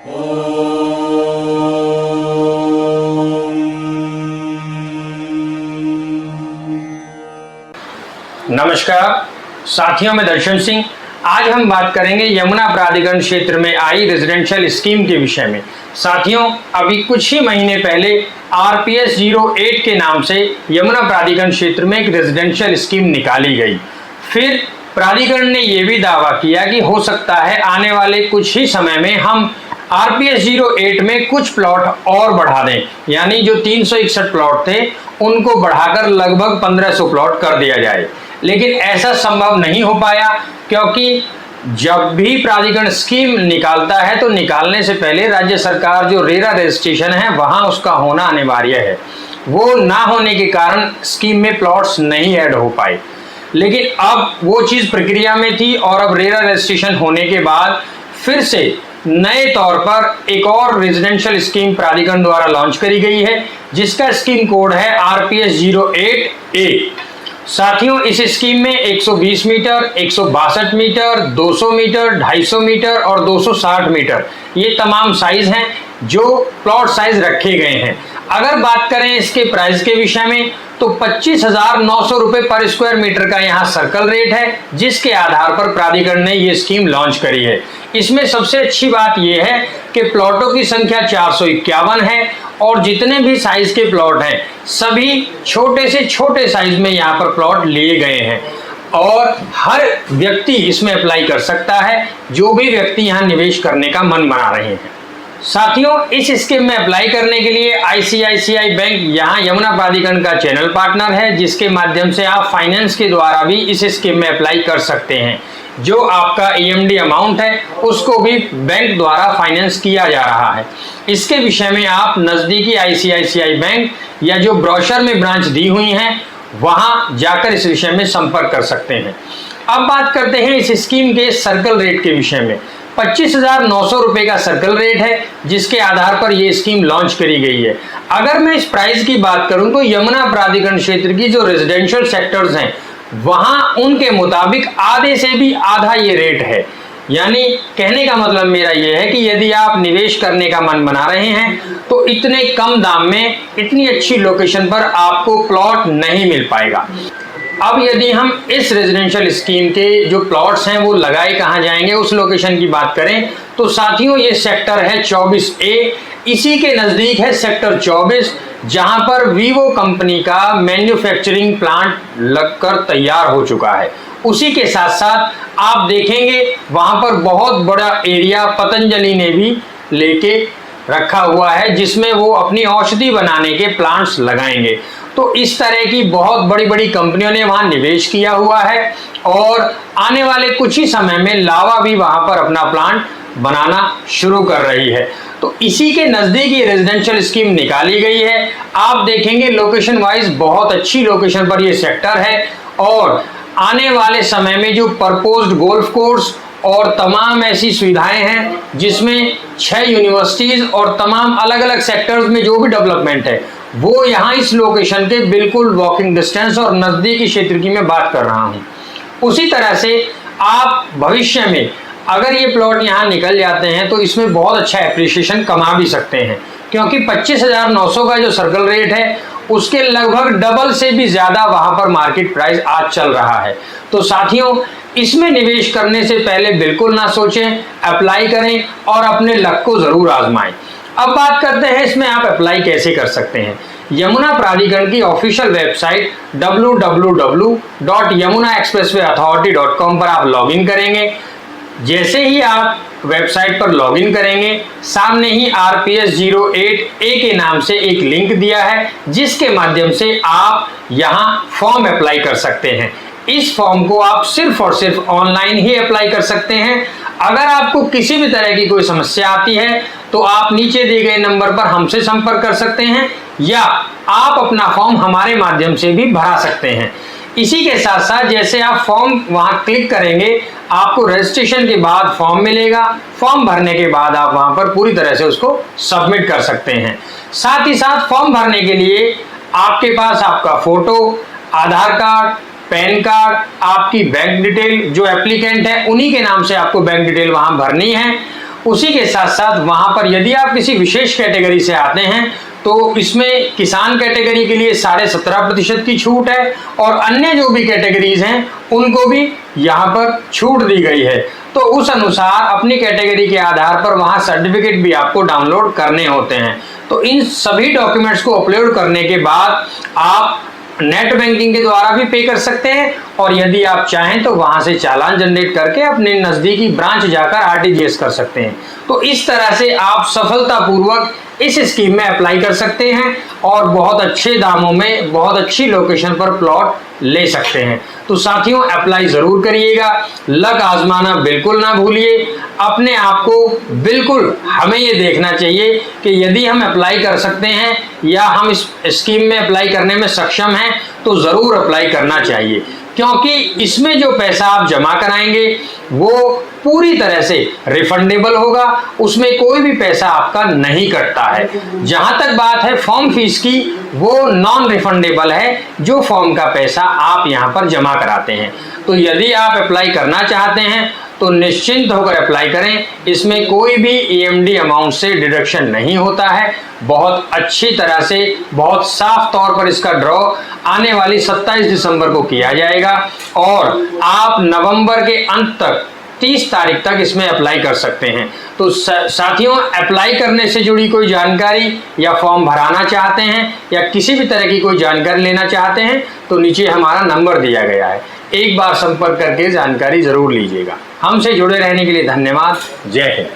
नमस्कार साथियों, मैं दर्शन सिंह। आज हम बात करेंगे यमुना प्राधिकरण क्षेत्र में आई रेजिडेंशियल स्कीम के विषय में। साथियों, अभी कुछ ही महीने पहले RPS 08 के नाम से यमुना प्राधिकरण क्षेत्र में एक रेजिडेंशियल स्कीम निकाली गई। फिर प्राधिकरण ने यह भी दावा किया कि हो सकता है आने वाले कुछ ही समय में हम RPS 08 में कुछ प्लॉट और बढ़ा दें, यानी जो 361 प्लॉट थे उनको बढ़ाकर लगभग 1500 प्लॉट कर दिया जाए। लेकिन ऐसा संभव नहीं हो पाया, क्योंकि जब भी प्राधिकरण स्कीम निकालता है तो निकालने से पहले राज्य सरकार जो रेरा रजिस्ट्रेशन है वहां उसका होना अनिवार्य है। वो ना होने के कारण स्कीम में प्लॉट्स नहीं ऐड हो पाए। लेकिन अब वो चीज प्रक्रिया में थी और अब रेरा रजिस्ट्रेशन होने के बाद फिर से नए तौर पर एक और रेजिडेंशियल स्कीम प्राधिकरण द्वारा लॉन्च करी गई है, जिसका स्कीम कोड है RPS 08A। साथियों, इस स्कीम में 120 मीटर, 162 मीटर, 200 मीटर, 250 मीटर और 260 मीटर ये तमाम साइज हैं जो प्लॉट साइज रखे गए हैं। अगर बात करें इसके प्राइस के विषय में तो 25,900 रुपए पर स्क्वायर मीटर का यहाँ सर्कल रेट है, जिसके आधार पर प्राधिकरण ने ये स्कीम लॉन्च करी है। इसमें सबसे अच्छी बात यह है कि प्लॉटों की संख्या 451 है और जितने भी साइज के प्लॉट हैं सभी छोटे से छोटे साइज में यहाँ पर प्लॉट लिए गए हैं और हर व्यक्ति इसमें अप्लाई कर सकता है, जो भी व्यक्ति यहाँ निवेश करने का मन बना रहे हैं। साथियों, इस स्कीम में अप्लाई करने के लिए ICICI बैंक यहाँ यमुना प्राधिकरण का चैनल पार्टनर है, जिसके माध्यम से आप फाइनेंस के द्वारा भी इस स्कीम में अप्लाई कर सकते हैं। जो आपका EMD अमाउंट है उसको भी बैंक द्वारा फाइनेंस किया जा रहा है। इसके विषय में आप नज़दीकी ICICI बैंक या जो ब्रोशर में ब्रांच दी हुई हैं वहां जाकर इस विषय में संपर्क कर सकते हैं। अब बात करते हैं इस स्कीम के सर्कल रेट के विषय में। 25,900 रुपए का सर्कल रेट है, जिसके आधार पर यह स्कीम लॉन्च करी गई है। अगर मैं इस प्राइस की बात करूं तो यमुना प्राधिकरण क्षेत्र की जो रेजिडेंशियल सेक्टर्स हैं वहां उनके मुताबिक आधे से भी आधा ये रेट है। यानी कहने का मतलब मेरा यह है कि यदि आप निवेश करने का मन बना रहे हैं तो इतने कम दाम में इतनी अच्छी लोकेशन पर आपको प्लॉट नहीं मिल पाएगा। अब यदि हम इस रेजिडेंशियल स्कीम के जो प्लॉट्स हैं वो लगाए कहाँ जाएंगे, उस लोकेशन की बात करें तो साथियों ये सेक्टर है 24A। इसी के नज़दीक है सेक्टर 24, जहां पर वीवो कंपनी का मैन्युफैक्चरिंग प्लांट लगकर तैयार हो चुका है। उसी के साथ साथ आप देखेंगे वहां पर बहुत बड़ा एरिया पतंजलि ने भी लेके रखा हुआ है, जिसमें वो अपनी औषधि बनाने के प्लांट्स लगाएंगे। तो इस तरह की बहुत बड़ी बड़ी कंपनियों ने वहां निवेश किया हुआ है और आने वाले कुछ ही समय में लावा भी वहां पर अपना प्लांट बनाना शुरू कर रही है। तो इसी के नजदीक ये रेजिडेंशियल स्कीम निकाली गई है। आप देखेंगे लोकेशन वाइज बहुत अच्छी लोकेशन पर ये सेक्टर है और आने वाले समय में जो प्रपोज्ड गोल्फ कोर्स और तमाम ऐसी सुविधाएं हैं, जिसमें 6 यूनिवर्सिटीज और तमाम अलग अलग सेक्टर्स में जो भी डेवलपमेंट है वो यहाँ इस लोकेशन के बिल्कुल वॉकिंग डिस्टेंस और नजदीकी क्षेत्र की मैं बात कर रहा हूँ। उसी तरह से आप भविष्य में अगर ये प्लॉट यहाँ निकल जाते हैं तो इसमें बहुत अच्छा एप्रिसिएशन कमा भी सकते हैं, क्योंकि 25,900 का जो सर्कल रेट है उसके लगभग डबल से भी ज्यादा वहां पर मार्केट प्राइस आज चल रहा है। तो साथियों, इसमें निवेश करने से पहले बिल्कुल ना सोचें, अप्लाई करें और अपने लक को जरूर आजमाएं। अब बात करते हैं इसमें आप अप्लाई कैसे कर सकते हैं। यमुना प्राधिकरण की ऑफिशियल वेबसाइट www.yamunaexpresswayauthority.com पर आप लॉगिन करेंगे। जैसे ही आप वेबसाइट पर लॉगिन करेंगे, सामने ही RPS 08A के नाम से एक लिंक दिया है, जिसके माध्यम से आप यहां फॉर्म अप्लाई कर सकते हैं। इस फॉर्म को आप सिर्फ और सिर्फ ऑनलाइन ही अप्लाई कर सकते हैं। अगर आपको किसी भी तरह की कोई समस्या आती है तो आप नीचे दिए गए नंबर पर हमसे संपर्क कर सकते हैं या आप अपना फॉर्म हमारे माध्यम से भी भरा सकते हैं। इसी के साथ साथ जैसे आप फॉर्म वहां क्लिक करेंगे, आपको रजिस्ट्रेशन के बाद फॉर्म मिलेगा। फॉर्म भरने के बाद आप वहां पर पूरी तरह से उसको सबमिट कर सकते हैं। साथ ही साथ फॉर्म भरने के लिए आपके पास आपका फोटो, आधार कार्ड, पैन कार्ड, आपकी बैंक डिटेल, जो एप्लीकेंट है उन्हीं के नाम से आपको बैंक डिटेल वहां भरनी है। उसी के साथ साथ वहाँ पर यदि आप किसी विशेष कैटेगरी से आते हैं तो इसमें किसान कैटेगरी के लिए 17.5% की छूट है और अन्य जो भी कैटेगरीज हैं उनको भी यहाँ पर छूट दी गई है। तो उस अनुसार अपनी कैटेगरी के आधार पर वहाँ सर्टिफिकेट भी आपको डाउनलोड करने होते हैं। तो इन सभी डॉक्यूमेंट्स को अपलोड करने के बाद आप नेट बैंकिंग के द्वारा भी पे कर सकते हैं और यदि आप चाहें तो वहां से चालान जनरेट करके अपने नजदीकी ब्रांच जाकर आरटीजीएस कर सकते हैं। तो इस तरह से आप सफलतापूर्वक इस स्कीम में अप्लाई कर सकते हैं और बहुत अच्छे दामों में बहुत अच्छी लोकेशन पर प्लॉट ले सकते हैं। तो साथियों अप्लाई जरूर करिएगा, लक आजमाना बिल्कुल ना भूलिए। अपने आप को बिल्कुल हमें ये देखना चाहिए कि यदि हम अप्लाई कर सकते हैं या हम इस स्कीम में अप्लाई करने में सक्षम हैं तो ज़रूर अप्लाई करना चाहिए, क्योंकि इसमें जो पैसा आप जमा कराएंगे वो पूरी तरह से रिफंडेबल होगा, उसमें कोई भी पैसा आपका नहीं कटता है। जहां तक बात है फॉर्म फीस की, वो नॉन रिफंडेबल है, जो फॉर्म का पैसा आप यहां पर जमा कराते हैं। तो यदि आप अप्लाई करना चाहते हैं तो निश्चिंत होकर अप्लाई करें, इसमें कोई भी ईएमडी अमाउंट से डिडक्शन नहीं होता है। बहुत अच्छी तरह से बहुत साफ तौर पर इसका ड्रॉ आने वाली 27 दिसंबर को किया जाएगा और आप नवंबर के अंत तक 30 तारीख तक इसमें अप्लाई कर सकते हैं। तो साथियों अप्लाई करने से जुड़ी कोई जानकारी या फॉर्म भराना चाहते हैं या किसी भी तरह की कोई जानकारी लेना चाहते हैं तो नीचे हमारा नंबर दिया गया है, एक बार संपर्क करके जानकारी जरूर लीजिएगा। हमसे जुड़े रहने के लिए धन्यवाद। जय हिंद।